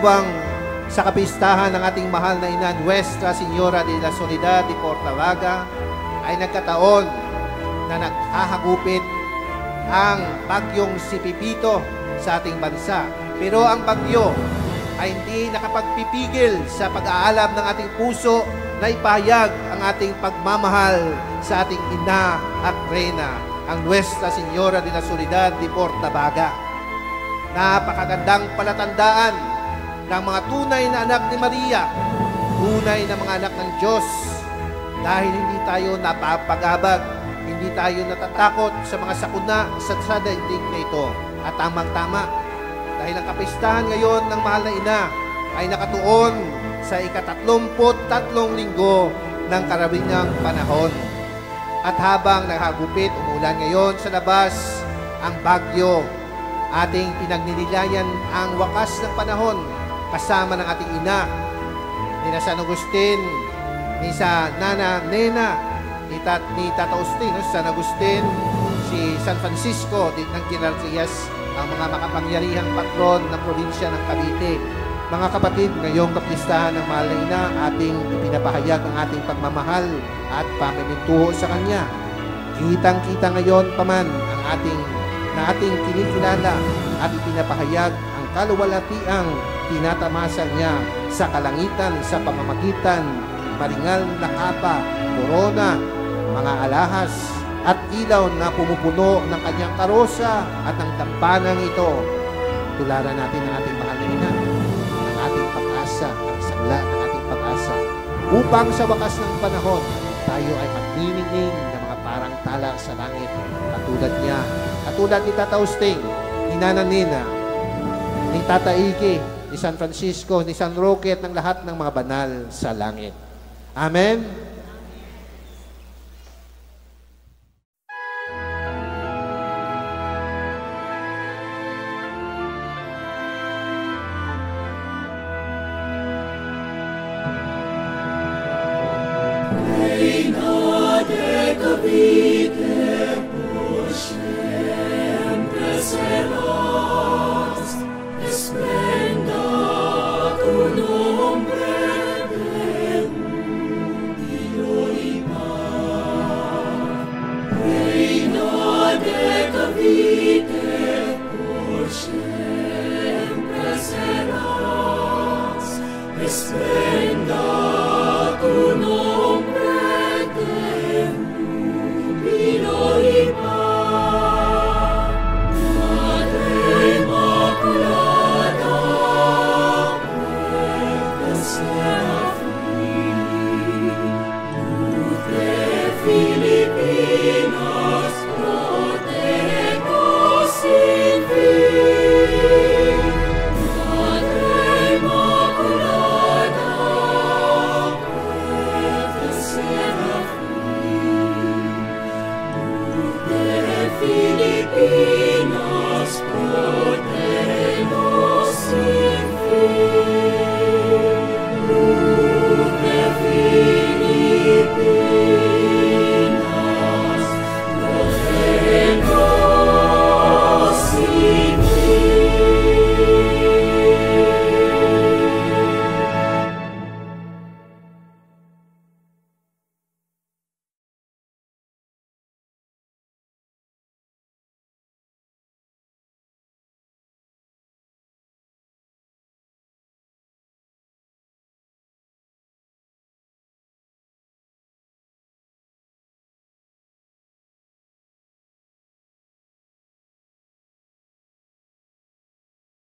pagdiriwang sa kapistahan ng ating mahal na ina Nuestra Señora de la Soledad de Portavaga ay nagkataon na naghahagupit ang bagyong si Pipito sa ating bansa. Pero ang bagyo ay hindi nakapagpipigil sa pag-aalab ng ating puso na ipahayag ang ating pagmamahal sa ating ina at reyna, ang Nuestra Señora de la Soledad de Portavaga. Napakagandang palatandaan ng mga tunay na anak ni Maria, tunay na mga anak ng Diyos, dahil hindi tayo napapagabag, hindi tayo natatakot sa mga sakuna sa daigdig na ito. At tamang-tama, dahil ang kapistahan ngayon ng mahal na ina ay nakatuon sa ika-33 linggo ng karaniwang panahon. At habang naghagupit, umulan ngayon sa labas ang bagyo, ating pinagninilyan ang wakas ng panahon kasama ng ating ina, ni San Agustin, ni sa Nana Nena, ni Tata Agustin, San Agustin, si San Francisco ng General Trias, ang mga makapangyarihang patron ng probinsya ng Cavite. Mga kapatid, ngayong kapistahan ng mahal na ina, ating ipinapahayag ang ating pagmamahal at pamimintuho sa Kanya. Kitang-kita ngayon paman ang ating kinikilala at ipinapahayag ang kaluwalhatiang tinatamasa niya sa kalangitan sa pamamagitan maringal na kapa, korona, mga alahas, at ilaw na pumupuno ng kanyang karosa at ang tampanang ito. Tularan natin ang ating mahal na ina, ang ating pag-asa, ang sangla ng ating pag-asa, upang sa wakas ng panahon, tayo ay magniningning ng mga parang tala sa langit, katulad niya, katulad ni Tata Agustin, ni Nana Nena, ni Tata Ige, ni San Francisco, ni San Roque, at ng lahat ng mga banal sa langit. Amen? Reina de Cavite, por siempre serás, esplenda tu nombre de júbilo y paz. Reina de Cavite, por siempre serás, esplenda tu nombre.